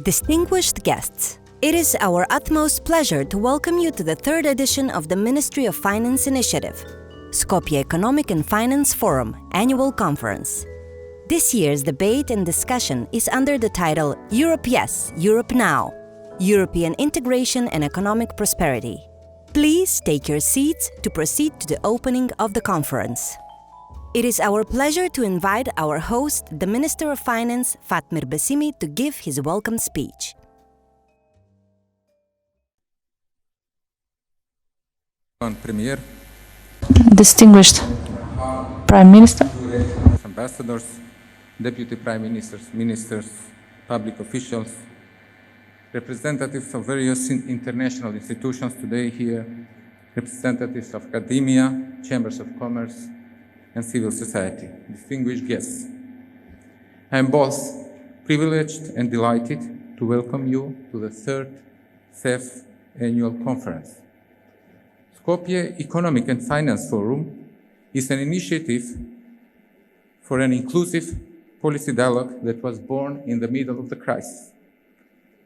Distinguished guests, it is our utmost pleasure to welcome you to the third edition of the Ministry of Finance Initiative, Skopje Economic and Finance Forum Annual Conference. This year's debate and discussion is under the title Europe Yes, Europe Now, European Integration and Economic Prosperity. Please take your seats to proceed to the opening of the conference. It is our pleasure to invite our host, the Minister of Finance, Fatmir Besimi, to give his welcome speech. Premier, Distinguished Prime Minister, ambassadors, deputy prime ministers, ministers, public officials, representatives of various international institutions today here, representatives of academia, chambers of commerce, and civil society, distinguished guests. I am both privileged and delighted to welcome you to the third SEFF annual conference. Skopje Economic and Finance Forum is an initiative for an inclusive policy dialogue that was born in the middle of the crisis.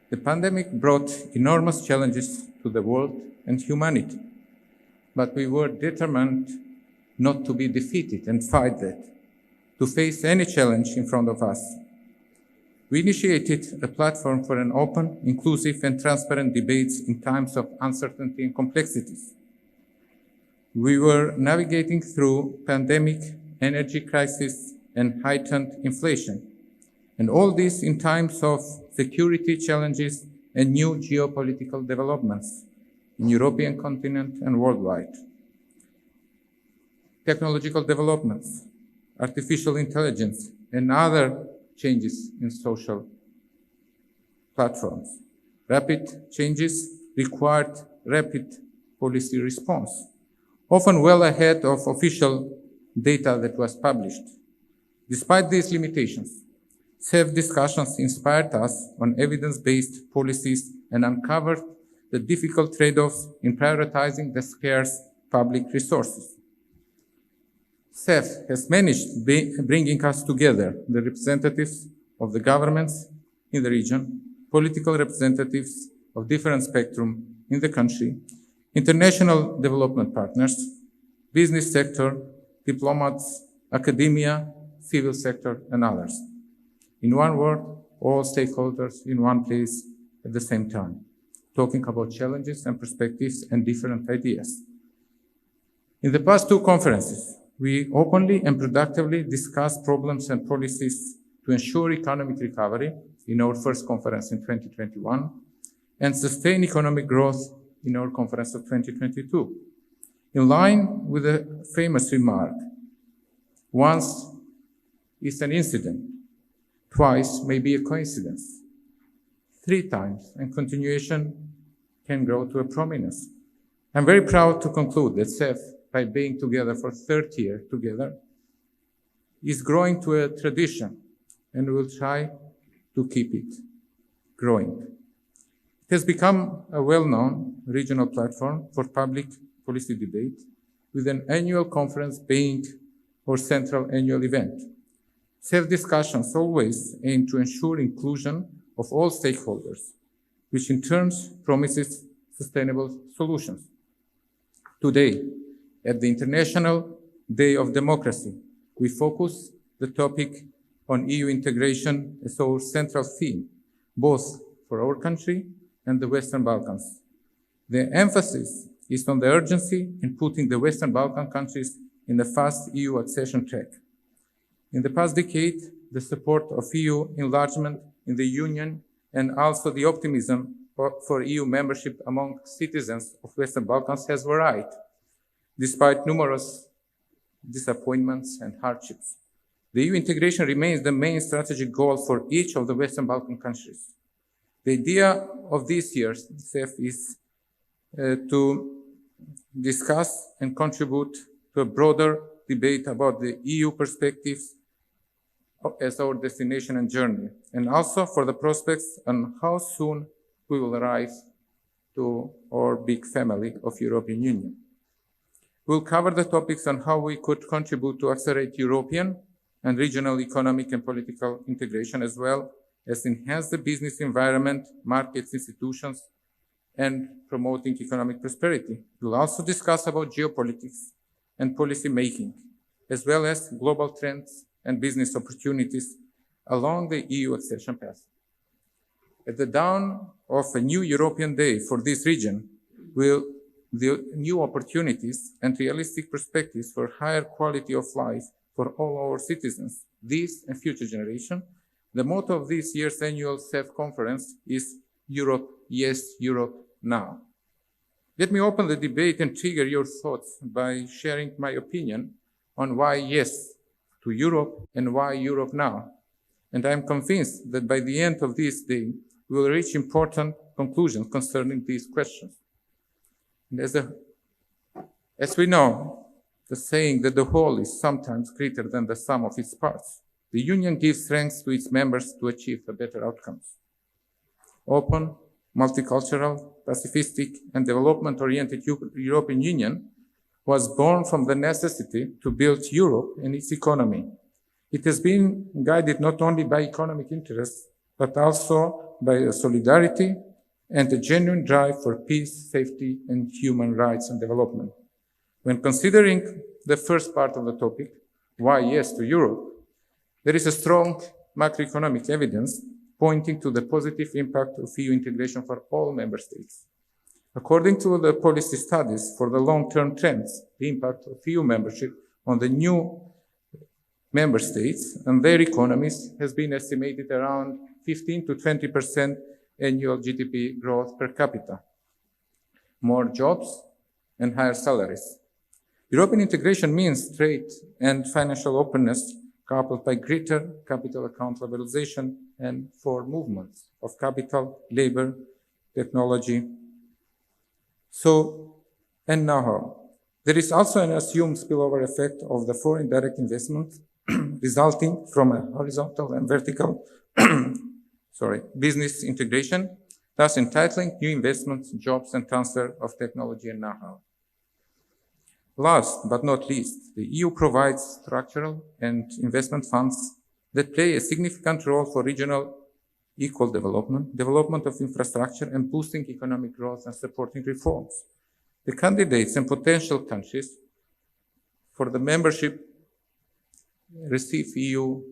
The pandemic brought enormous challenges to the world and humanity, but we were determined not to be defeated and fight that, to face any challenge in front of us. We initiated a platform for an open, inclusive, and transparent debates in times of uncertainty and complexities. We were navigating through pandemic, energy crisis, and heightened inflation, and all this in times of security challenges and new geopolitical developments in European continent and worldwide. Technological developments, artificial intelligence, and other changes in social platforms. Rapid changes required rapid policy response, often well ahead of official data that was published. Despite these limitations, SEFF discussions inspired us on evidence-based policies and uncovered the difficult trade-offs in prioritizing the scarce public resources. SEFF has managed bringing us together, the representatives of the governments in the region, political representatives of different spectrum in the country, international development partners, business sector, diplomats, academia, civil sector, and others. In one word, all stakeholders in one place at the same time, talking about challenges and perspectives and different ideas. In the past two conferences, we openly and productively discussed problems and policies to ensure economic recovery in our first conference in 2021 and sustain economic growth in our conference of 2022. In line with the famous remark, once is an incident, twice may be a coincidence, three times and continuation can grow to a prominence. I'm very proud to conclude that SEFF, by being together for third year together, is growing to a tradition and will try to keep it growing. It has become a well-known regional platform for public policy debate, with an annual conference being our central annual event. SEFF discussions always aim to ensure inclusion of all stakeholders, which in turn promises sustainable solutions. Today, at the International Day of Democracy, we focus the topic on EU integration as our central theme, both for our country and the Western Balkans. The emphasis is on the urgency in putting the Western Balkan countries in the fast EU accession track. In the past decade, the support of EU enlargement in the Union and also the optimism for EU membership among citizens of Western Balkans has varied, despite numerous disappointments and hardships. The EU integration remains the main strategic goal for each of the Western Balkan countries. The idea of this year's SEFF is to discuss and contribute to a broader debate about the EU perspectives as our destination and journey, and also for the prospects on how soon we will arrive to our big family of European Union. We'll cover the topics on how we could contribute to accelerate European and regional economic and political integration, as well as enhance the business environment, markets, institutions, and promoting economic prosperity. We'll also discuss about geopolitics and policy making, as well as global trends and business opportunities along the EU accession path. At the dawn of a new European day for this region, will the new opportunities and realistic perspectives for higher quality of life for all our citizens, this and future generation. The motto of this year's annual SEFF conference is Europe, yes, Europe now. Let me open the debate and trigger your thoughts by sharing my opinion on why yes to Europe and why Europe now. And I'm convinced that by the end of this day, we will reach important conclusions concerning these questions. And as we know, the saying that the whole is sometimes greater than the sum of its parts, the Union gives strength to its members to achieve better outcomes. Open, multicultural, pacifistic, and development-oriented European Union was born from the necessity to build Europe and its economy. It has been guided not only by economic interests, but also by solidarity and a genuine drive for peace, safety, and human rights and development. When considering the first part of the topic, why yes to Europe, there is a strong macroeconomic evidence pointing to the positive impact of EU integration for all member states. According to the policy studies for the long-term trends, the impact of EU membership on the new member states and their economies has been estimated around 15 to 20% annual GDP growth per capita, more jobs, and higher salaries. European integration means trade and financial openness coupled by greater capital account liberalization and for movements of capital, labor, technology, and know-how. There is also an assumed spillover effect of the foreign direct investment resulting from a horizontal and vertical business integration, thus entitling new investments, jobs, and transfer of technology and know-how. Last but not least, the EU provides structural and investment funds that play a significant role for regional equal development, development of infrastructure, and boosting economic growth and supporting reforms. The candidates and potential countries for the membership receive EU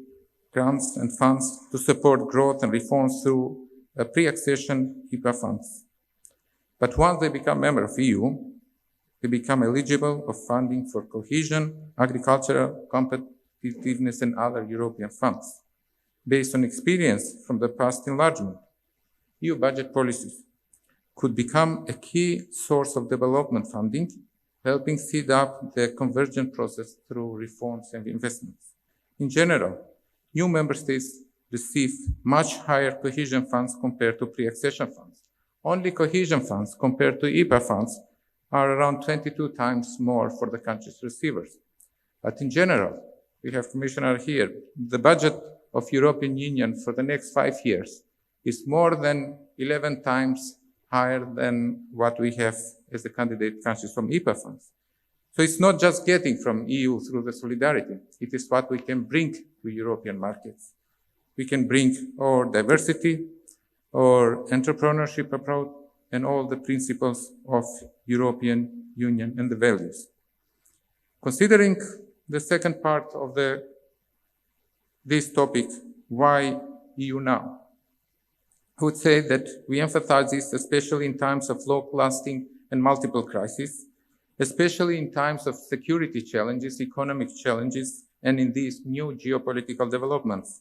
grants and funds to support growth and reforms through pre-accession IPA funds. But once they become member of EU, they become eligible of funding for cohesion, agricultural competitiveness, and other European funds. Based on experience from the past enlargement, EU budget policies could become a key source of development funding, helping speed up the convergent process through reforms and investments. In general, new member states receive much higher cohesion funds compared to pre-accession funds. Only cohesion funds compared to IPA funds are around 22 times more for the country's receivers. But in general, we have Commissioner here, the budget of European Union for the next 5 years is more than 11 times higher than what we have as the candidate countries from IPA funds. So it's not just getting from EU through the solidarity, it is what we can bring to European markets. We can bring our diversity, our entrepreneurship approach, and all the principles of European Union and the values. Considering the second part of this topic, why EU now? I would say that we emphasize this especially in times of long-lasting and multiple crises, especially in times of security challenges, economic challenges, and in these new geopolitical developments.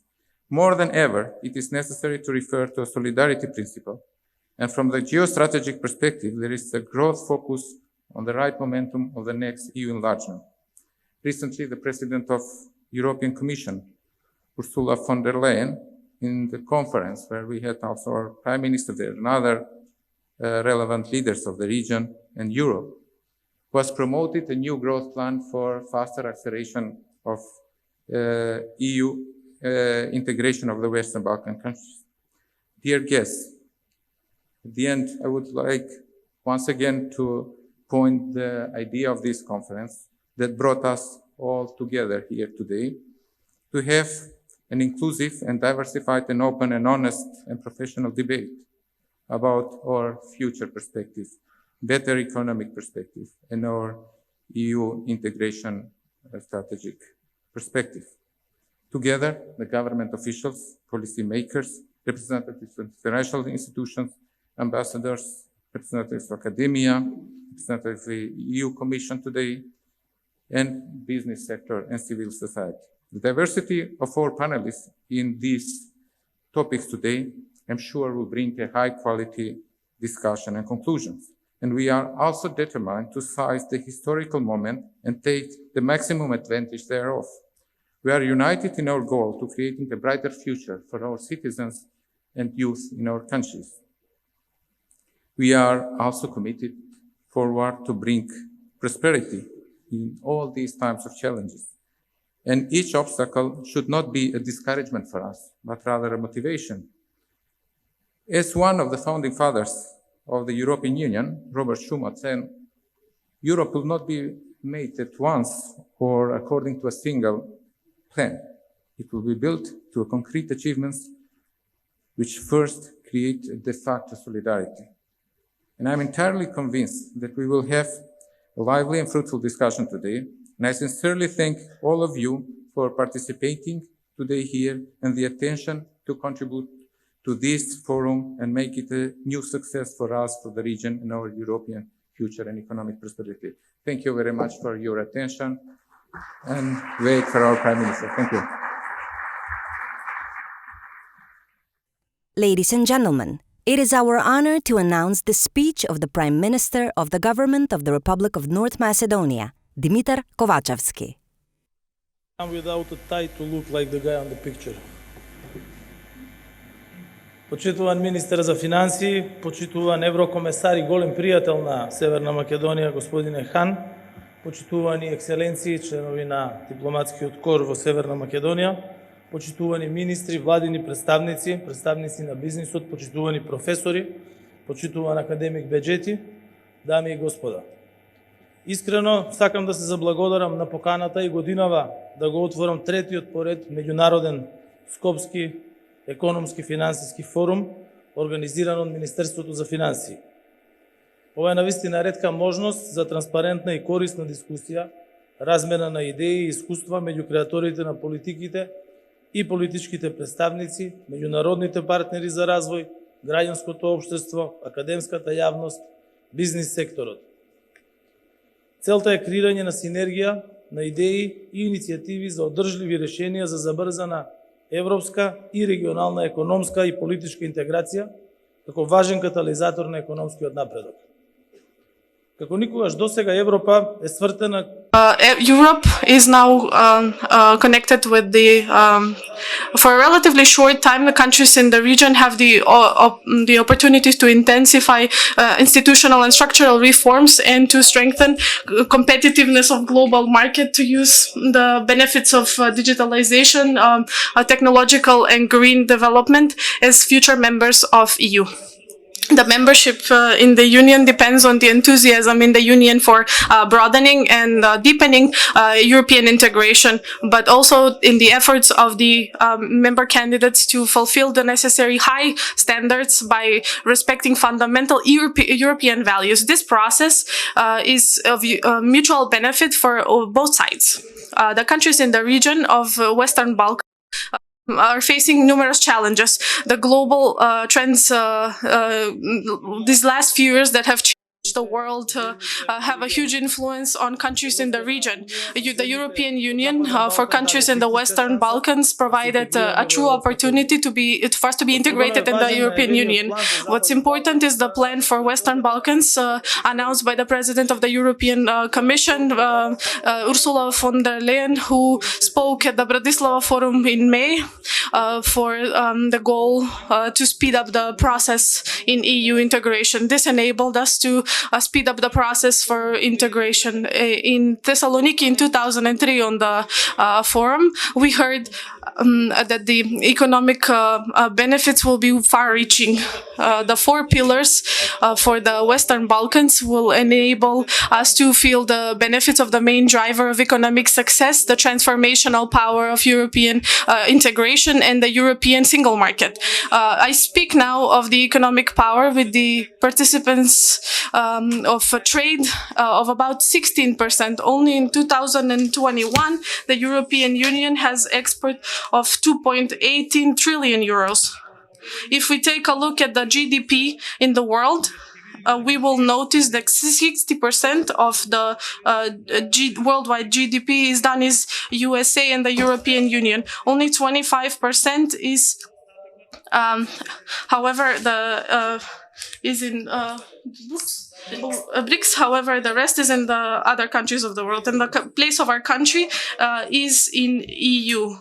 More than ever, it is necessary to refer to a solidarity principle. And from the geostrategic perspective, there is a growth focus on the right momentum of the next EU enlargement. Recently, the President of European Commission, Ursula von der Leyen, in the conference where we had also our Prime Minister there and other relevant leaders of the region and Europe, was promoted a new growth plan for faster acceleration of EU integration of the Western Balkan countries. Dear guests, at the end, I would like once again to point the idea of this conference that brought us all together here today, to have an inclusive and diversified and open and honest and professional debate about our future perspective, better economic perspective, and our EU integration strategic perspective. Together, the government officials, policy makers, representatives of international institutions, ambassadors, representatives of academia, representatives of the EU Commission today, and business sector and civil society. The diversity of our panelists in these topics today, I'm sure, will bring a high-quality discussion and conclusions. And we are also determined to seize the historical moment and take the maximum advantage thereof. We are united in our goal to creating a brighter future for our citizens and youth in our countries. We are also committed forward to bring prosperity in all these times of challenges. And each obstacle should not be a discouragement for us, but rather a motivation. As one of the founding fathers of the European Union, Robert Schuman, said, Europe will not be made at once or according to a single plan. It will be built through concrete achievements which first create de facto solidarity. And I'm entirely convinced that we will have a lively and fruitful discussion today. And I sincerely thank all of you for participating today here and the attention to contribute to this forum and make it a new success for us, for the region, and our European future and economic prosperity. Thank you very much for your attention, and wait for our Prime Minister. Thank you. Ladies and gentlemen, it is our honor to announce the speech of the Prime Minister of the Government of the Republic of North Macedonia, Dimitar Kovacevski. I'm without a tie to look like the guy on the picture. Почитуван министер за финансии, почитуван еврокомесар и голем пријател на Северна Македонија, господине Хан, почитувани екселенции, членови на дипломатскиот кор во Северна Македонија, почитувани министри, владини представници, представници на бизнисот, почитувани професори, почитуван академик Беџети, дами и господа. Искрено сакам да се заблагодарам на поканата и годинава да го отворам третиот поред меѓународен Скопски економски финансиски форум, организиран од Министерството за финансии. Ова е навистина ретка можност за транспарентна и корисна дискусија, размена на идеи и искуства меѓу креаторите на политиките и политичките представници, меѓународните партнери за развој, граѓанското општество, академската јавност, бизнис секторот. Целта е креирање на синергија, на идеи и иницијативи за одржливи решенија за забрзана европска и регионална економска и политичка интеграција како важен катализатор на економскиот напредок. Како никогаш досега Европа е свртена. Europe is now connected with for a relatively short time, the countries in the region have the opportunities to intensify institutional and structural reforms and to strengthen competitiveness of global market, to use the benefits of digitalization, technological and green development as future members of EU. The membership in the Union depends on the enthusiasm in the Union for broadening and deepening European integration, but also in the efforts of the member candidates to fulfill the necessary high standards by respecting fundamental European values. This process is of mutual benefit for both sides. The countries in the region of Western Balkans are facing numerous challenges. The global trends these last few years that have changed the world have a huge influence on countries in the region. The European Union for countries in the Western Balkans provided a true opportunity for us to be integrated in the European Union. What's important is the plan for Western Balkans announced by the President of the European Commission, Ursula von der Leyen, who spoke at the Bratislava Forum in May for the goal to speed up the process in EU integration. This enabled us to speed up the process for integration. In Thessaloniki in 2003 on the forum, we heard that the economic benefits will be far-reaching. The 4 pillars for the Western Balkans will enable us to feel the benefits of the main driver of economic success, the transformational power of European integration and the European single market. I speak now of the economic power with the participants of trade of about 16%. Only in 2021, the European Union has export of 2.18 trillion euros. If we take a look at the GDP in the world, we will notice that 60% of the worldwide GDP is done in USA and the European Union. Only 25% is, however, is in BRICS. However, the rest is in the other countries of the world, and the place of our country is in EU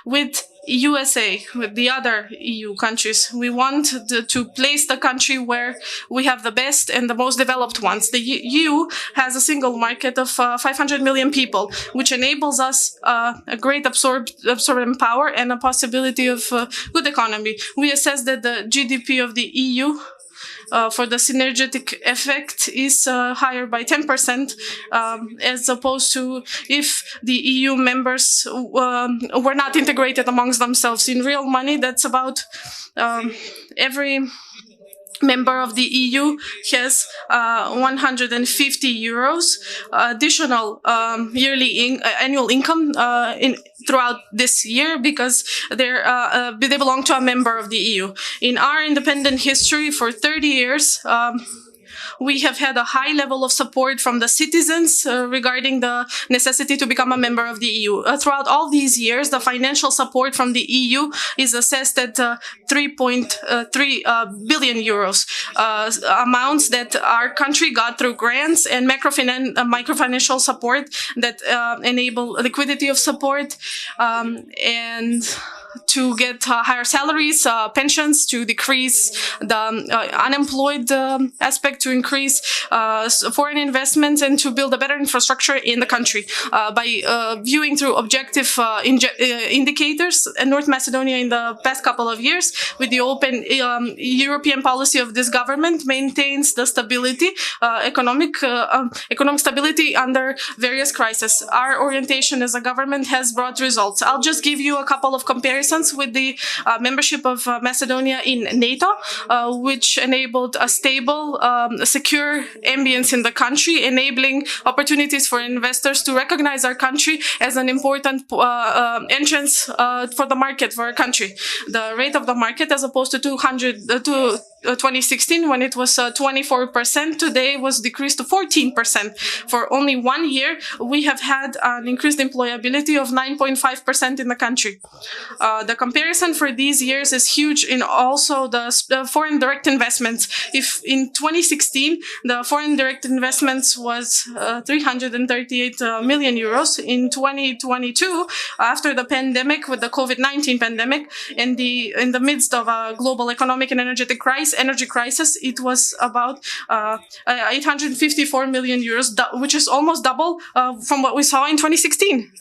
with USA, with the other EU countries. We want to place the country where we have the best and the most developed ones. The EU has a single market of 500 million people, which enables us a great absorbent power and a possibility of good economy. We assess that the GDP of the EU for the synergetic effect is higher by 10%, as opposed to if the EU members were not integrated amongst themselves. In real money, that's about every member of the EU has 150 euros additional yearly annual income throughout this year, because they belong to a member of the EU. In our independent history for 30 years, we have had a high level of support from the citizens regarding the necessity to become a member of the EU. Throughout all these years, the financial support from the EU is assessed at 3.3 billion euros, amounts that our country got through grants and microfinancial support that enable liquidity of support and to get higher salaries, pensions, to decrease the unemployed aspect, to increase foreign investments, and to build a better infrastructure in the country. By viewing through objective indicators, North Macedonia in the past couple of years, with the open European policy of this government, maintains the stability, economic stability under various crises. Our orientation as a government has brought results. I'll just give you a couple of comparisons with the membership of Macedonia in NATO, which enabled a stable, secure ambience in the country, enabling opportunities for investors to recognize our country as an important entrance for the market for our country. The rate of the market, as opposed to 2016, when it was 24%, today was decreased to 14%. For only 1 year, we have had an increased employability of 9.5% in the country. The comparison for these years is huge in also the foreign direct investments. If in 2016, the foreign direct investments was 338 million euros, in 2022, after the pandemic, with the COVID-19 pandemic, in the midst of a global economic and energy crisis, it was about 854 million euros, which is almost double from what we saw in 2016.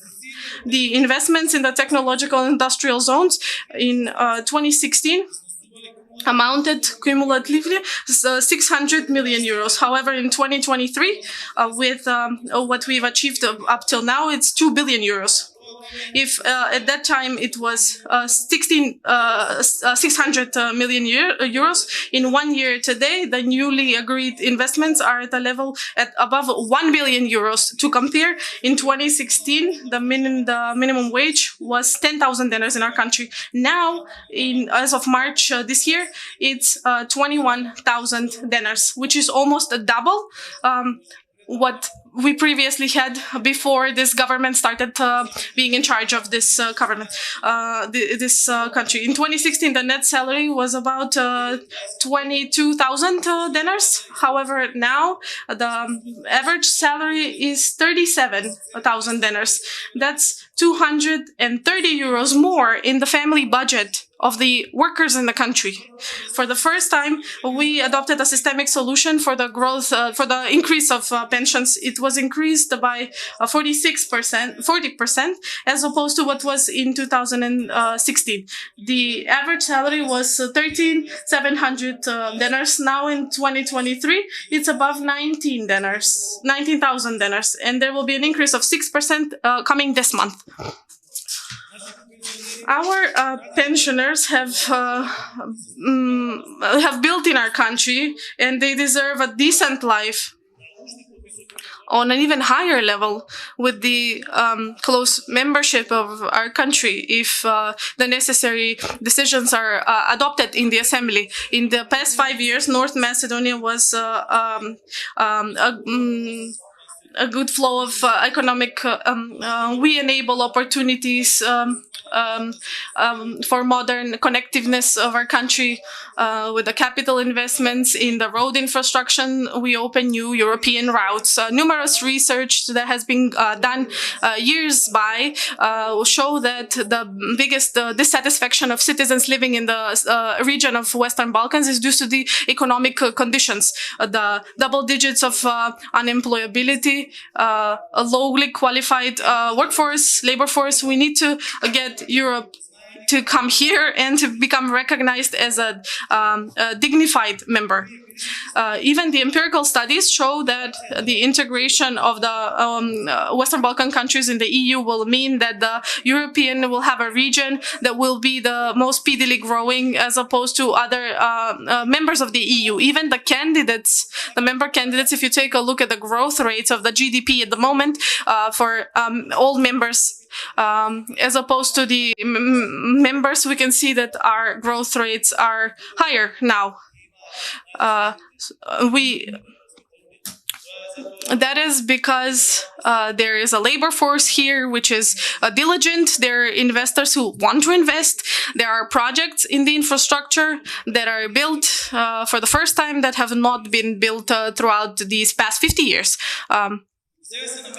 The investments in the technological industrial zones in 2016 amounted cumulatively 600 million euros. However, in 2023, with what we've achieved up till now, it's 2 billion euros. If at that time it was 600 million euros, in 1 year today, the newly agreed investments are at a level at above 1 billion euros. To compare, in 2016, the minimum wage was 10,000 dinars in our country. Now, as of March this year, it's 21,000 dinars, which is almost a double what we previously had before this government started being in charge of this government, this country. In 2016, the net salary was about 22,000 dinars. However, now the average salary is 37,000 dinars. That's 230 euros more in the family budget of the workers in the country. For the first time, we adopted a systemic solution for the growth, for the increase of pensions. It was increased by 40% as opposed to what was in 2016. The average salary was 13,700 dinars. Now in 2023, it's above 19,000 dinars, and there will be an increase of 6% coming this month. Our pensioners have built in our country, and they deserve a decent life on an even higher level with the close membership of our country if the necessary decisions are adopted in the assembly. In the past 5 years, North Macedonia was a good flow of economic. We enable opportunities for modern connectiveness of our country with the capital investments in the road infrastructure. We open new European routes. Numerous research that has been done years by show that the biggest dissatisfaction of citizens living in the region of Western Balkans is due to the economic conditions. The double digits of unemployability, a lowly qualified workforce, labor force. We need to get Europe to come here and to become recognized as a dignified member. Even the empirical studies show that the integration of the Western Balkan countries in the EU will mean that the European will have a region that will be the most speedily growing as opposed to other members of the EU. Even the candidates, the member candidates, if you take a look at the growth rates of the GDP at the moment for all members, as opposed to the members, we can see that our growth rates are higher now. That is because there is a labor force here which is diligent. There are investors who want to invest. There are projects in the infrastructure that are built for the first time that have not been built throughout these past 50 years.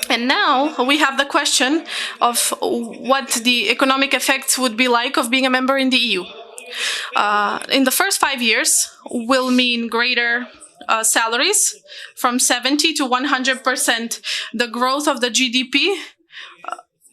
And now we have the question of what the economic effects would be like of being a member in the EU. In the first 5 years will mean greater salaries from 70 to 100%, the growth of the GDP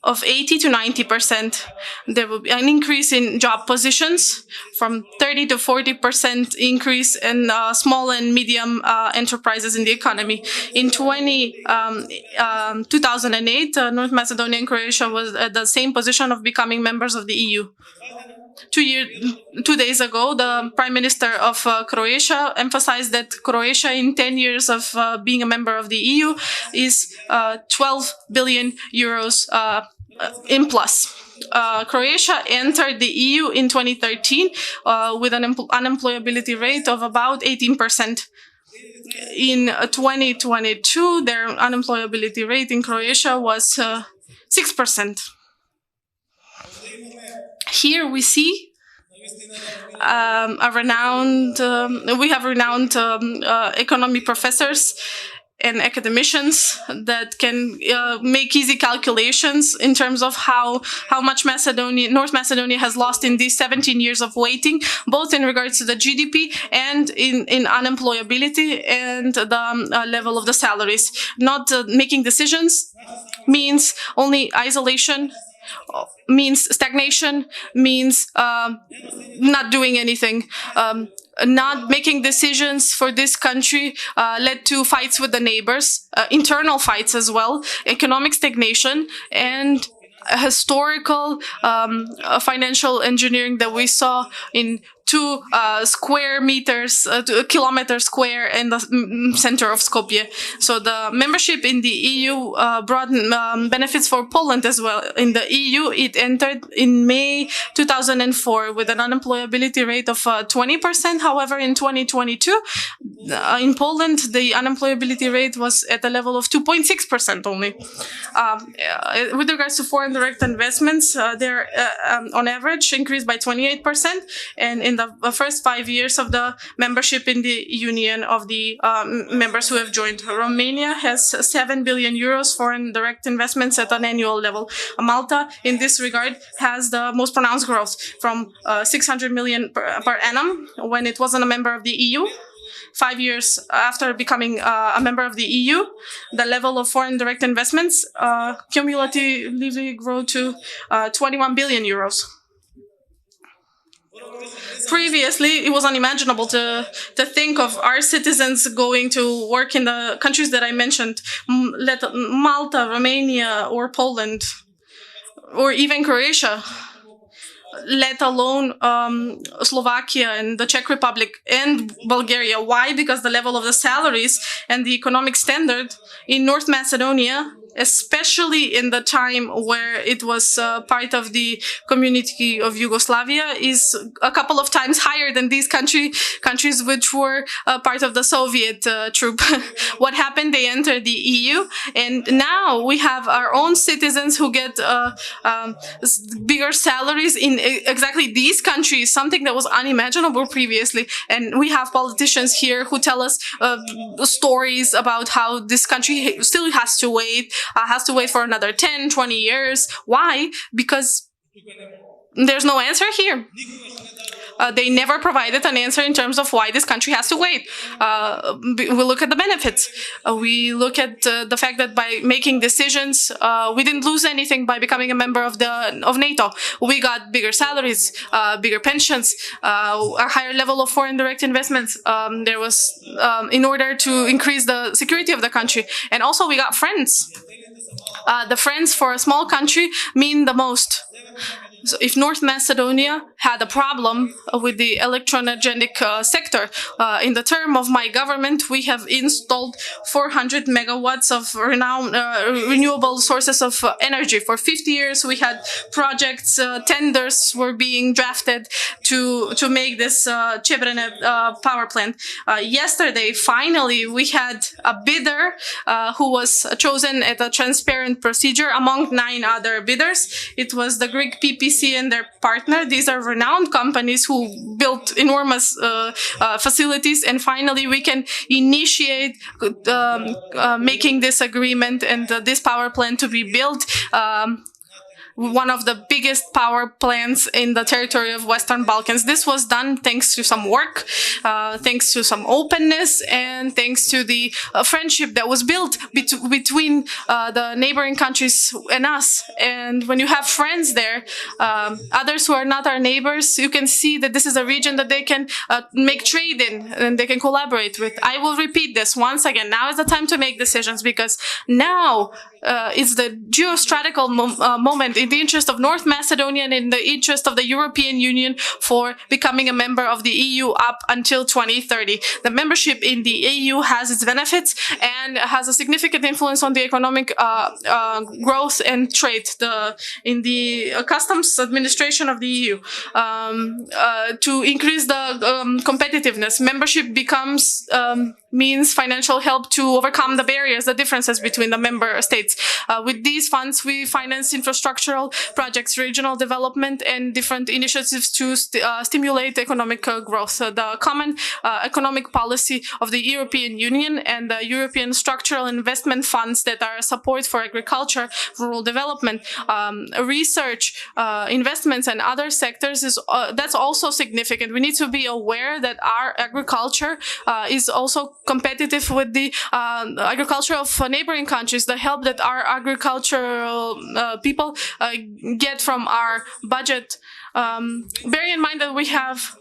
of 80 to 90%. There will be an increase in job positions from 30 to 40% increase in small and medium enterprises in the economy. In 2008, North Macedonia and Croatia was at the same position of becoming members of the EU. 2 days ago, the Prime Minister of Croatia emphasized that Croatia, in 10 years of being a member of the EU, is 12 billion euros in plus. Croatia entered the EU in 2013 with an unemployability rate of about 18%. In 2022, their unemployability rate in Croatia was 6%. Here we see we have renowned economy professors and academicians that can make easy calculations in terms of how much North Macedonia has lost in these 17 years of waiting, both in regards to the GDP and in unemployability and the level of the salaries. Not making decisions means only isolation, means stagnation, means not doing anything. Not making decisions for this country led to fights with the neighbors, internal fights as well, economic stagnation, and historical financial engineering that we saw in 2 square meters, 2 kilometers square in the center of Skopje. So the membership in the EU brought benefits for Poland as well. In the EU, it entered in May 2004 with an unemployability rate of 20%. However, in 2022, in Poland, the unemployability rate was at a level of 2.6% only. With regards to foreign direct investments, they're on average increased by 28%, and in the first 5 years of the membership in the Union of the members who have joined. Romania has 7 billion euros foreign direct investments at an annual level. Malta, in this regard, has the most pronounced growth from 600 million per annum when it wasn't a member of the EU 5 years after becoming a member of the EU, the level of foreign direct investments cumulatively grew to 21 billion euros. Previously, it was unimaginable to think of our citizens going to work in the countries that I mentioned, Malta, Romania, or Poland, or even Croatia, let alone Slovakia and the Czech Republic and Bulgaria. Why? Because the level of the salaries and the economic standard in North Macedonia, especially in the time where it was part of the community of Yugoslavia, is a couple of times higher than these countries which were part of the Soviet troop. What happened? They entered the EU, and now we have our own citizens who get bigger salaries in exactly these countries, something that was unimaginable previously. And we have politicians here who tell us stories about how this country still has to wait for another 10, 20 years. Why? Because there's no answer here. They never provided an answer in terms of why this country has to wait. We look at the benefits. We look at the fact that by making decisions, we didn't lose anything by becoming a member of NATO. We got bigger salaries, bigger pensions, a higher level of foreign direct investments. There was in order to increase the security of the country, and also we got friends. The friends for a small country mean the most. So if North Macedonia had a problem with the electro-energetic sector, in the term of my government, we have installed 400 megawatts of renewable sources of energy. For 50 years, we had projects, tenders were being drafted to make this Chebrene power plant. Yesterday, finally, we had a bidder who was chosen at a transparent procedure among 9 other bidders. It was the Greek PPC and their partner. These are renowned companies who built enormous facilities, and finally we can initiate making this agreement and this power plant to be built. One of the biggest power plants in the territory of Western Balkans. This was done thanks to some work, thanks to some openness, and thanks to the friendship that was built between the neighboring countries and us. And when you have friends there, others who are not our neighbors, you can see that this is a region that they can make trade in and they can collaborate with. I will repeat this once again. Now is the time to make decisions, because now it's the geostrategical moment in the interest of North Macedonia and in the interest of the European Union for becoming a member of the EU up until 2030. The membership in the EU has its benefits and has a significant influence on the economic growth and trade in the customs administration of the EU. To increase the competitiveness, membership means financial help to overcome the barriers, the differences between the member states. With these funds, we finance infrastructural projects, regional development, and different initiatives to stimulate economic growth. The common economic policy of the European Union and the European structural investment funds that are support for agriculture, rural development, research, investments, and other sectors that's also significant. We need to be aware that our agriculture is also competitive with the agriculture of neighboring countries. The help that our agricultural people get from our budget. Bearing in mind that we have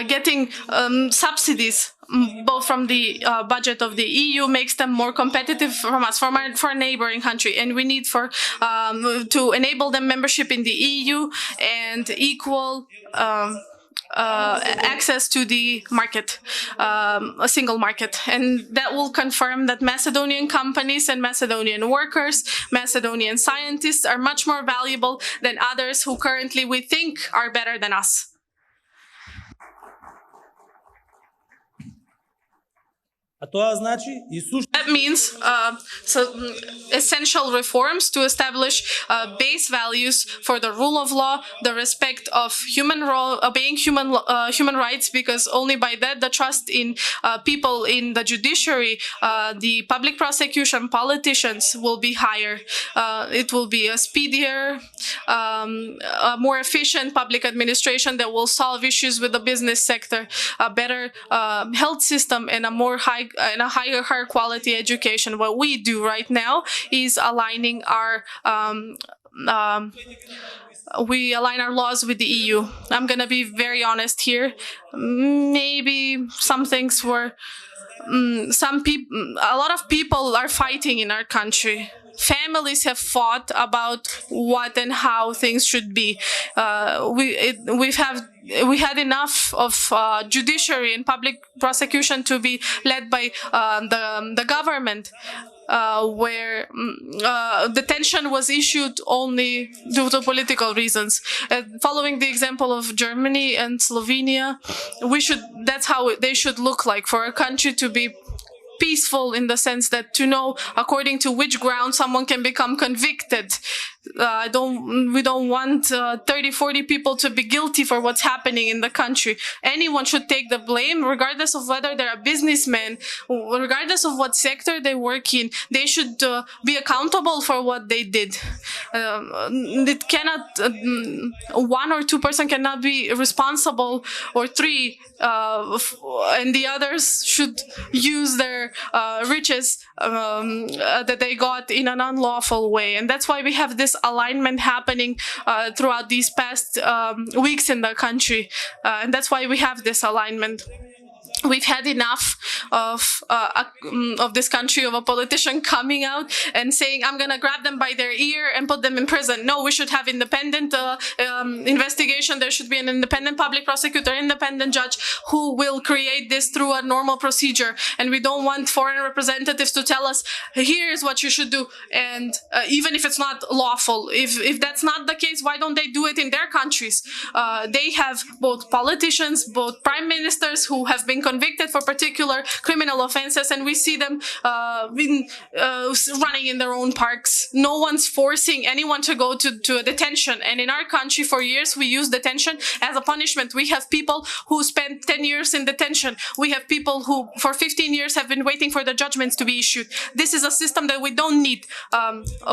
getting subsidies both from the budget of the EU makes them more competitive from us, for our neighboring country, and we need to enable them membership in the EU and equal access to the market, a single market. And that will confirm that Macedonian companies and Macedonian workers, Macedonian scientists are much more valuable than others who currently we think are better than us. А тоа значи и That means essential reforms to establish base values for the rule of law, the respect of obeying human rights, because only by that the trust in people in the judiciary, the public prosecution, politicians will be higher. It will be a speedier, a more efficient public administration that will solve issues with the business sector, a better health system, and a higher quality education. What we do right now is aligning we align our laws with the EU. I'm gonna be very honest here. Maybe some things were a lot of people are fighting in our country. Families have fought about what and how things should be. We had enough of judiciary and public prosecution to be led by the government. Where detention was issued only due to political reasons. Following the example of Germany and Slovenia, that's how they should look like, for a country to be peaceful in the sense that to know according to which ground someone can become convicted. We don't want 30, 40 people to be guilty for what's happening in the country. Anyone should take the blame, regardless of whether they're a businessman, regardless of what sector they work in. They should be accountable for what they did. It cannot, 1 or 2% cannot be responsible, or 3, and the others should use their riches that they got in an unlawful way. And that's why we have this alignment happening throughout these past weeks in the country. And that's why we have this alignment. We've had enough of this country, of a politician coming out and saying, I'm going to grab them by their ear and put them in prison. No, we should have independent investigation. There should be an independent public prosecutor, independent judge who will create this through a normal procedure. And we don't want foreign representatives to tell us, here's what you should do. And even if it's not lawful, if that's not the case, why don't they do it in their countries? They have both politicians, both prime ministers who have been convicted for particular criminal offenses, and we see them running in their own parks. No one's forcing anyone to go to a detention. And in our country, for years, we use detention as a punishment. We have people who spent 10 years in detention. We have people who, for 15 years, have been waiting for the judgments to be issued. This is a system that we don't need.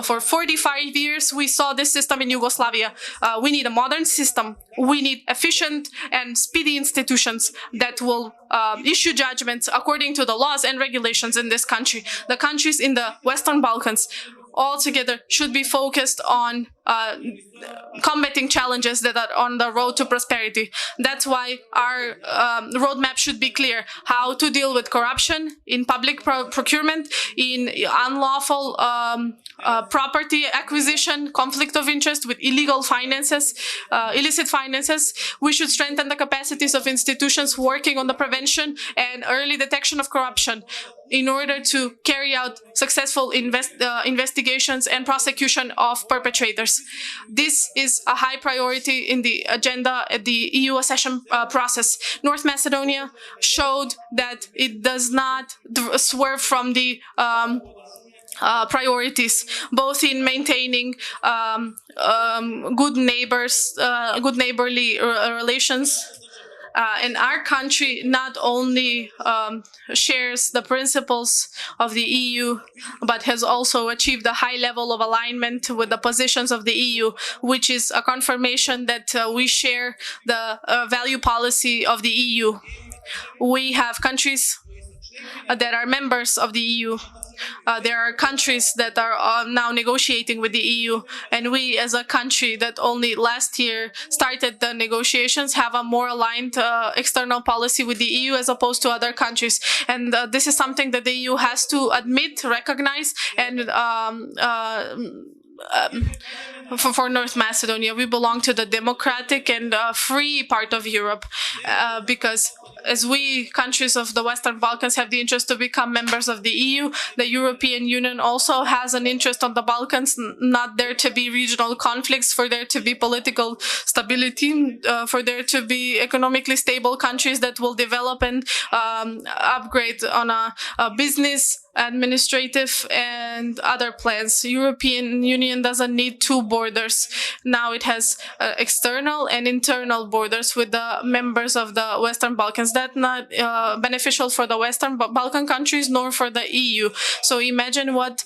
For 45 years, we saw this system in Yugoslavia. We need a modern system. We need efficient and speedy institutions that will issue judgments according to the laws and regulations in this country. The countries in the Western Balkans altogether should be focused on combating challenges that are on the road to prosperity. That's why our roadmap should be clear: how to deal with corruption in public procurement, in unlawful property acquisition, conflict of interest with illegal finances, illicit finances. We should strengthen the capacities of institutions working on the prevention and early detection of corruption in order to carry out successful investigations and prosecution of perpetrators. This is a high priority in the agenda at the EU accession process. North Macedonia showed that it does not swerve from the priorities, both in maintaining good neighborly relations. And our country not only shares the principles of the EU, but has also achieved a high level of alignment with the positions of the EU, which is a confirmation that we share the value policy of the EU. We have countries that are members of the EU. There are countries that are now negotiating with the EU, and we as a country that only last year started the negotiations have a more aligned external policy with the EU as opposed to other countries. And this is something that the EU has to admit, recognize, and for North Macedonia. We belong to the democratic and free part of Europe because as we, countries of the Western Balkans, have the interest to become members of the EU, the European Union also has an interest on the Balkans, not there to be regional conflicts, for there to be political stability, for there to be economically stable countries that will develop and upgrade on a business, administrative and other plans. European Union doesn't need two borders. Now it has external and internal borders with the members of the Western Balkans. That's not beneficial for the Western Balkan countries nor for the EU. So imagine what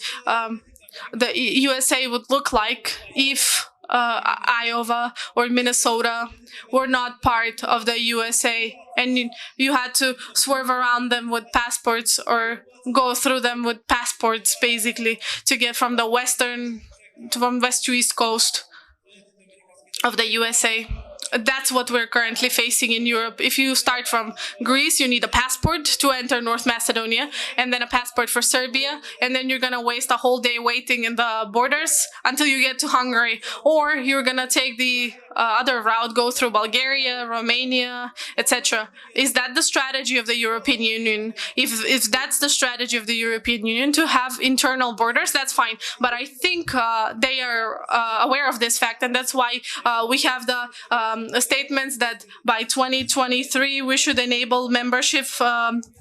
the USA would look like if Iowa or Minnesota were not part of the USA, and you had to swerve around them with passports or go through them with passports, basically, to get from the west to east coast of the USA. That's what we're currently facing in Europe. If you start from Greece, you need a passport to enter North Macedonia, and then a passport for Serbia, and then you're gonna waste a whole day waiting in the borders until you get to Hungary. Or you're gonna take the other route, go through Bulgaria, Romania, etc. Is that the strategy of the European Union? If that's the strategy of the European Union, to have internal borders, that's fine. But I think they are aware of this fact, and that's why we have the statements that by 2023 we should enable membership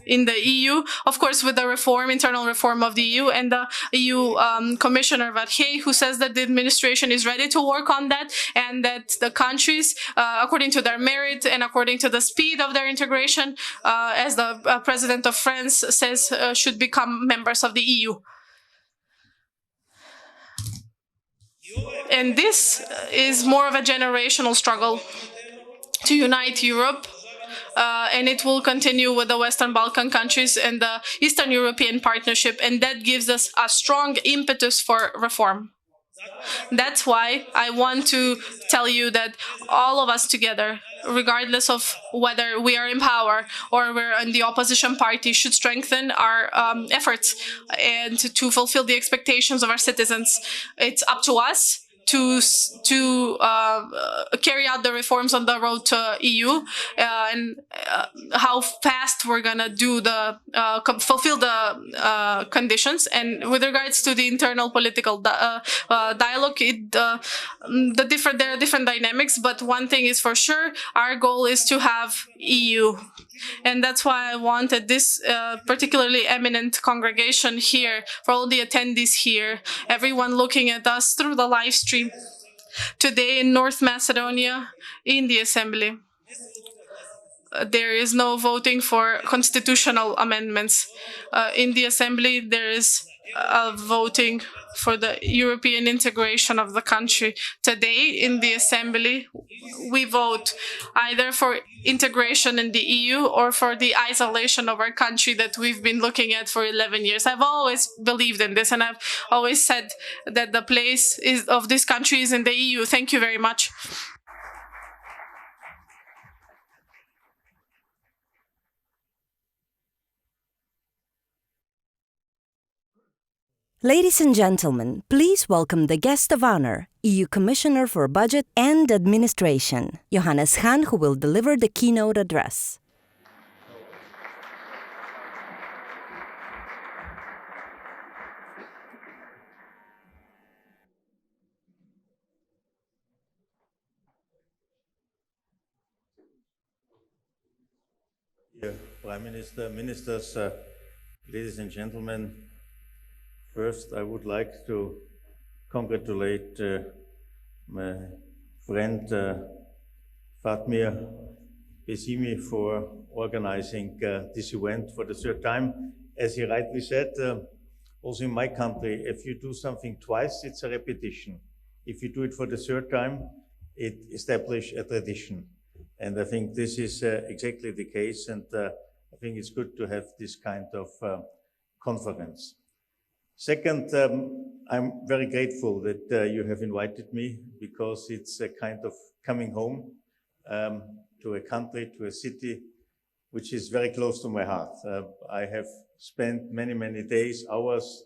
in the EU, of course with the internal reform of the EU, and the EU Commissioner Varhey, who says that the administration is ready to work on that, and that the countries, according to their merit and according to the speed of their integration, as the President of France says, should become members of the EU. And this is more of a generational struggle to unite Europe, and it will continue with the Western Balkan countries and the Eastern European Partnership, and that gives us a strong impetus for reform. That's why I want to tell you that all of us together, regardless of whether we are in power or we're in the opposition party, should strengthen our efforts and to fulfill the expectations of our citizens. It's up to us to carry out the reforms on the road to EU, and how fast we're gonna do the fulfill the conditions. And with regards to the internal political dialogue, there are different dynamics. But one thing is for sure: our goal is to have EU. And that's why I wanted this particularly eminent congregation here, for all the attendees here, everyone looking at us through the live stream today in North Macedonia, in the Assembly. There is no voting for constitutional amendments. In the Assembly, there is voting for the European integration of the country. Today, in the Assembly, we vote either for integration in the EU or for the isolation of our country that we've been looking at for 11 years. I've always believed in this, and I've always said that the place of this country is in the EU. Thank you very much. Ladies and gentlemen, please welcome the guest of honor, EU Commissioner for Budget and Administration, Johannes Hahn, who will deliver the keynote address. Prime Minister, ministers, ladies and gentlemen, first, I would like to congratulate my friend Fatmir Besimi for organizing this event for the third time. As he rightly said, also in my country, if you do something twice, it's a repetition. If you do it for the third time, it establishes a tradition. And I think this is exactly the case, and I think it's good to have this kind of conference. Second, I'm very grateful that you have invited me, because it's a kind of coming home to a country, to a city, which is very close to my heart. I have spent many, many days, hours,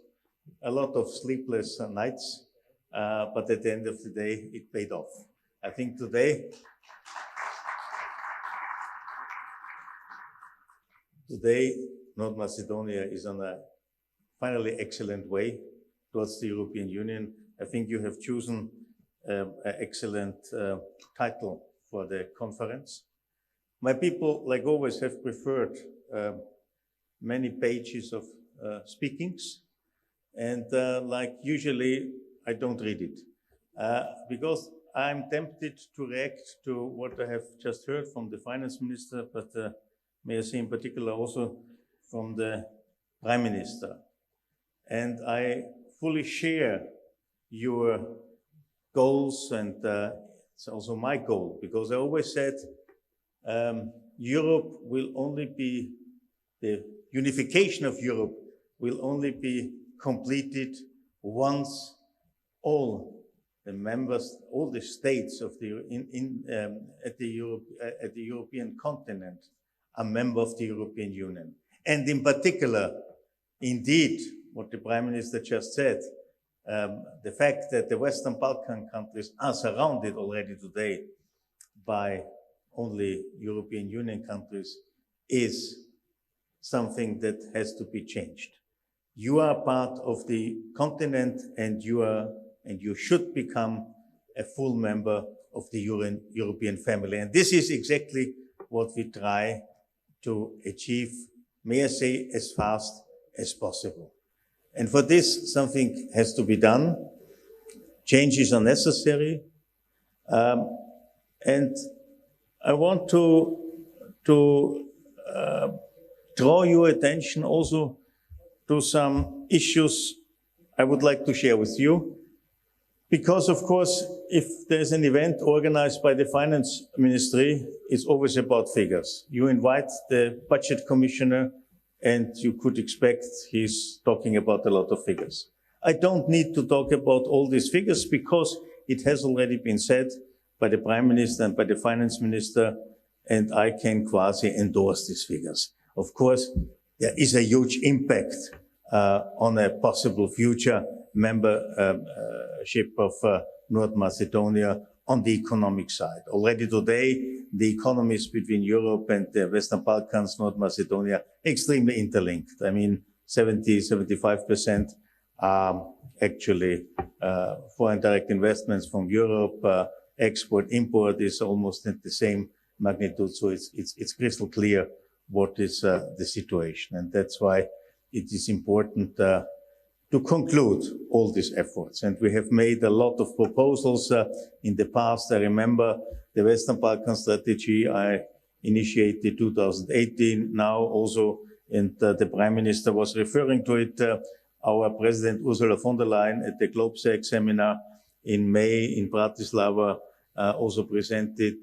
a lot of sleepless nights. but at the end of the day, it paid off. I think today, North Macedonia is on a finally excellent way towards the European Union. I think you have chosen an excellent title for the conference. My people, like always, have preferred many pages of speakings, and like usually, I don't read it because I'm tempted to react to what I have just heard from the finance minister, but may I say in particular also from the prime minister. And I fully share your goals, and it's also my goal, because I always said Europe will only be, the unification of Europe will only be completed once all the members, all the states of the at the European continent are members of the European Union. And in particular, indeed, what the Prime Minister just said, the fact that the Western Balkan countries are surrounded already today by only European Union countries is something that has to be changed. You are part of the continent, and you should become a full member of the European family. And this is exactly what we try to achieve, may I say, as fast as possible. And for this, something has to be done. Changes are necessary. And I want to draw your attention also to some issues I would like to share with you. Because, of course, if there's an event organized by the finance ministry, it's always about figures. You invite the budget commissioner, and you could expect he's talking about a lot of figures. I don't need to talk about all these figures because it has already been said by the Prime Minister and by the Finance Minister, and I can quasi endorse these figures. Of course, there is a huge impact on a possible future membership of North Macedonia on the economic side. Already today, the economies between Europe and the Western Balkans, North Macedonia, extremely interlinked. I mean, 75% are actually foreign direct investments from Europe. Export, import is almost at the same magnitude. So it's crystal clear what is the situation. And that's why it is important to conclude all these efforts. And we have made a lot of proposals in the past. I remember the Western Balkan strategy I initiated 2018, now also, and the Prime Minister was referring to it. Our President Ursula von der Leyen at the GlobeSec seminar in May in Bratislava also presented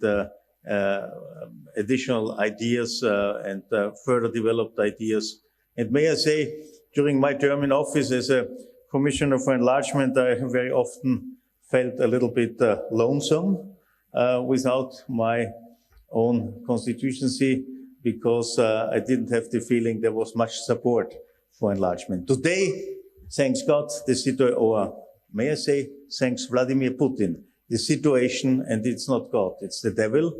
additional ideas and further developed ideas. And may I say, during my term in office as a Commissioner for Enlargement, I very often felt a little bit lonesome without my own constituency, because I didn't have the feeling there was much support for enlargement. Today, thanks God, the situation, or may I say, thanks Vladimir Putin, the situation, and it's not God, it's the devil,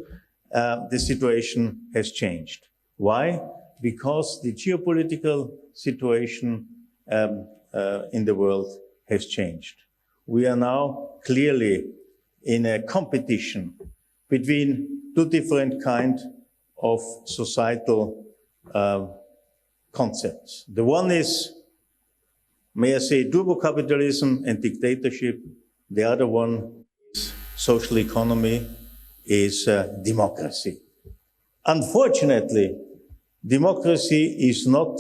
the situation has changed. Why? Because the geopolitical situation in the world has changed. We are now clearly in a competition between two different kinds of societal concepts. The one is, may I say, turbo-capitalism and dictatorship. The other one is social economy, is democracy. Unfortunately, democracy is not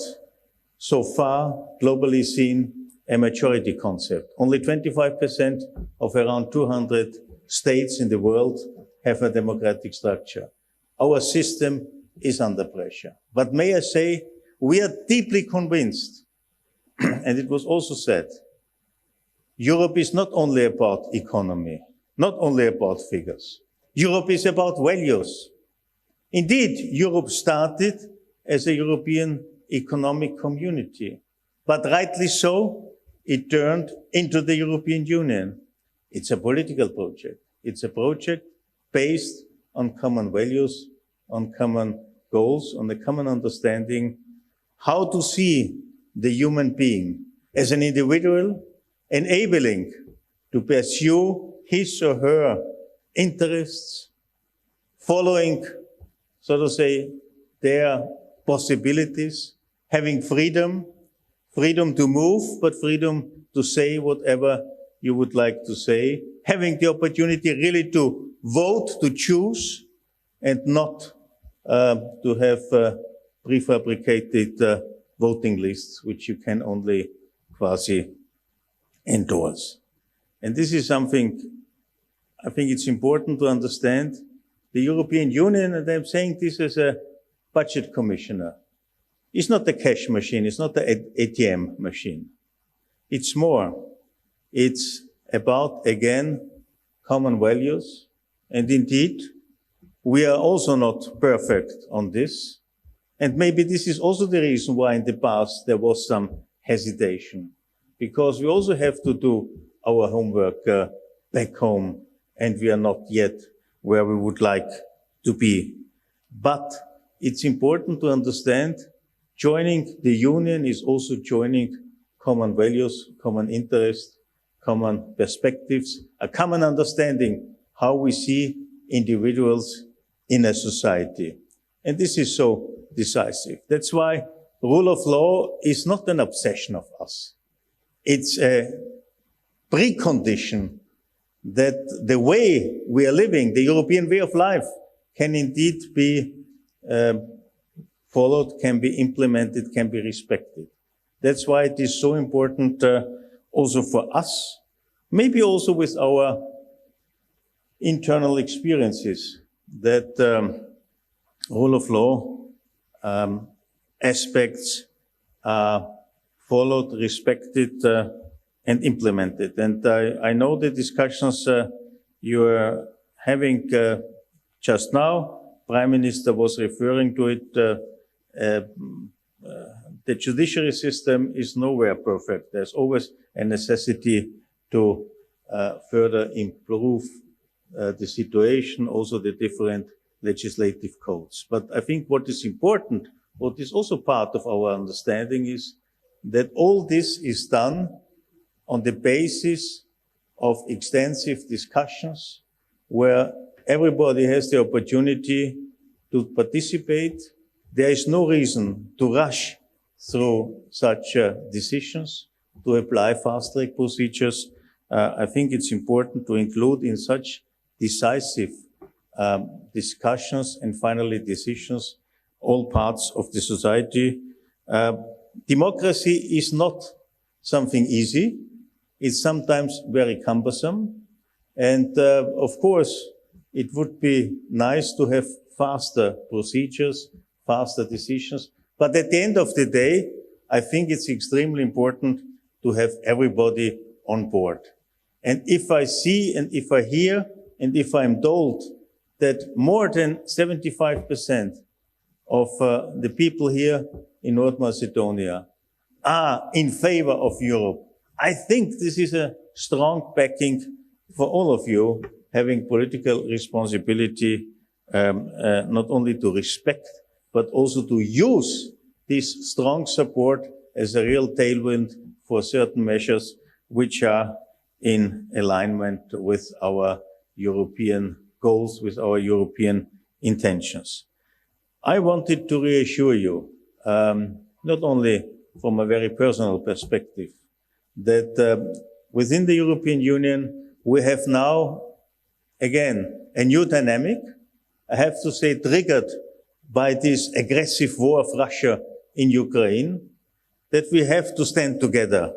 so far globally seen a majority concept. Only 25% of around 200 states in the world have a democratic structure. Our system is under pressure. But may I say, we are deeply convinced, and it was also said, Europe is not only about economy, not only about figures. Europe is about values. Indeed, Europe started as a European economic community, but rightly so, it turned into the European Union. It's a political project. It's a project based on common values, on common goals, on a common understanding how to see the human being as an individual, enabling to pursue his or her interests, following, so to say, their possibilities, having freedom to move, but freedom to say whatever you would like to say, having the opportunity really to vote, to choose, and not to have prefabricated voting lists, which you can only quasi endorse. And this is something I think it's important to understand. The European Union, and I'm saying this as a budget commissioner, is not a cash machine, it's not an ATM machine. It's more. It's about, again, common values. And indeed, we are also not perfect on this. And maybe this is also the reason why in the past there was some hesitation, because we also have to do our homework back home, and we are not yet where we would like to be. But it's important to understand joining the union is also joining common values, common interests, common perspectives, a common understanding how we see individuals in a society. And this is so decisive. That's why rule of law is not an obsession of us. It's a precondition that the way we are living, the European way of life, can indeed be followed, can be implemented, can be respected. That's why it is so important also for us, maybe also with our internal experiences, that rule of law aspects are followed, respected, and implemented. And I know the discussions you are having just now. Prime Minister was referring to it. The judiciary system is nowhere perfect. There's always a necessity to further improve the situation, also the different legislative codes. But I think what is important, what is also part of our understanding, is that all this is done on the basis of extensive discussions where everybody has the opportunity to participate. There is no reason to rush through such decisions, to apply fast-track procedures. I think it's important to include in such decisive discussions and finally decisions all parts of the society. Democracy is not something easy. It's sometimes very cumbersome. And of course, it would be nice to have faster procedures, faster decisions. But at the end of the day, I think it's extremely important to have everybody on board. And if I see and if I hear and if I'm told that more than 75% of the people here in North Macedonia are in favor of Europe, I think this is a strong backing for all of you having political responsibility, not only to respect, but also to use this strong support as a real tailwind for certain measures which are in alignment with our European goals, with our European intentions. I wanted to reassure you, not only from a very personal perspective, that within the European Union, we have now, again, a new dynamic. I have to say, triggered by this aggressive war of Russia in Ukraine, that we have to stand together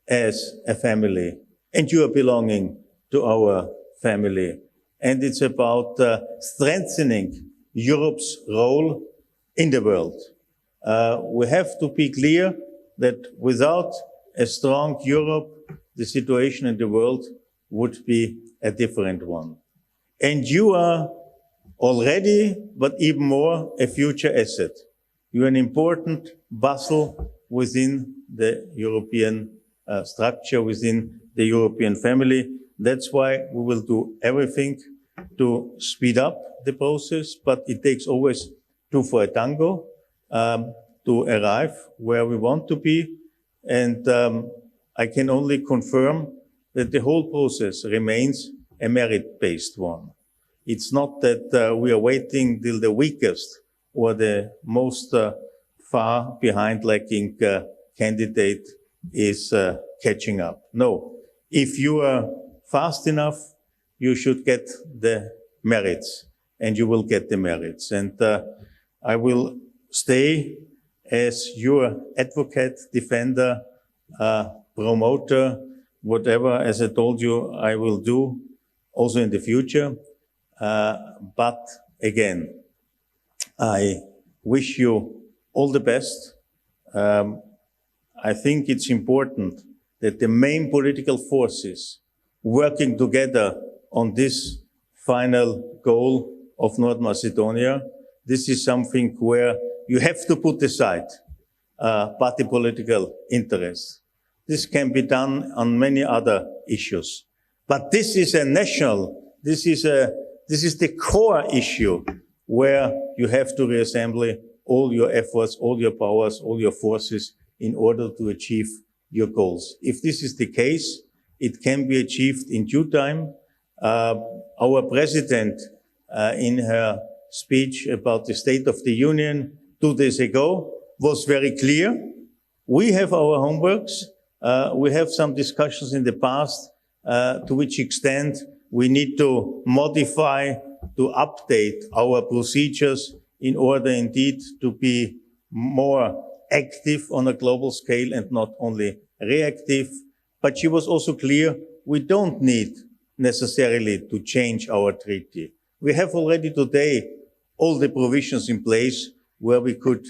as a family. And you are belonging to our family. And it's about strengthening Europe's role in the world. We have to be clear that without a strong Europe, the situation in the world would be a different one. And you are already, but even more, a future asset. You are an important vessel within the European structure, within the European family. That's why we will do everything to speed up the process, but it takes always two for a tango to arrive where we want to be. And I can only confirm that the whole process remains a merit-based one. It's not that we are waiting till the weakest or the most far behind lacking candidate is catching up. No, if you are fast enough, you should get the merits, and you will get the merits. And I will stay as your advocate, defender, promoter, whatever, as I told you, I will do also in the future. But again, I wish you all the best. I think it's important that the main political forces working together on this final goal of North Macedonia, this is something where you have to put aside party political interests. This can be done on many other issues. But this is a national, this is the core issue where you have to reassemble all your efforts, all your powers, all your forces in order to achieve your goals. If this is the case, it can be achieved in due time. Our president, in her speech about the State of the Union 2 days ago, was very clear. We have our homeworks. We have some discussions in the past, to which extent we need to modify, to update our procedures in order indeed to be more active on a global scale and not only reactive. But she was also clear, we don't need necessarily to change our treaty. We have already today all the provisions in place where we could,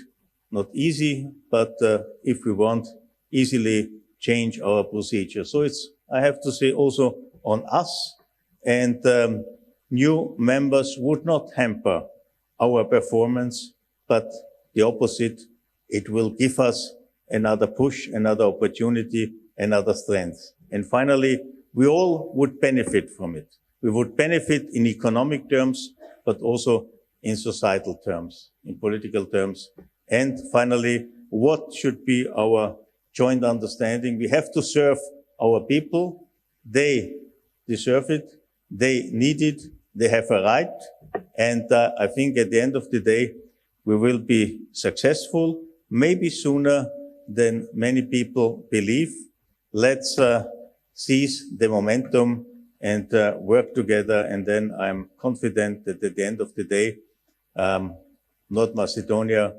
not easy, but if we want, easily change our procedure. So it's, I have to say, also on us, and new members would not hamper our performance, but the opposite. It will give us another push, another opportunity, another strength. And finally, we all would benefit from it. We would benefit in economic terms, but also in societal terms, in political terms. And finally, what should be our joint understanding? We have to serve our people. They deserve it. They need it. They have a right. And I think at the end of the day, we will be successful, maybe sooner than many people believe. Let's seize the momentum and work together. And then I'm confident that at the end of the day, North Macedonia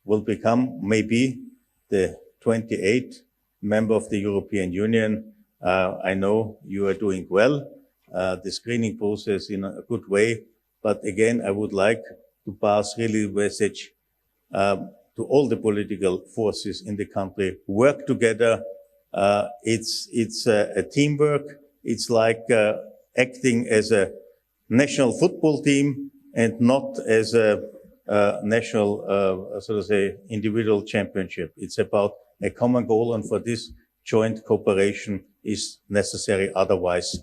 will become maybe the 28th member of the European Union. I know you are doing well, the screening process in a good way. But again, I would like to pass really the message to all the political forces in the country. Work together. It's a teamwork. It's like acting as a national football team and not as a national, so to say, individual championship. It's about a common goal, and for this, joint cooperation is necessary. Otherwise,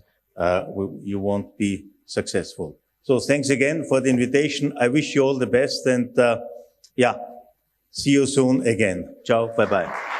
you won't be successful. So thanks again for the invitation. I wish you all the best, and yeah, see you soon again. Ciao, bye-bye.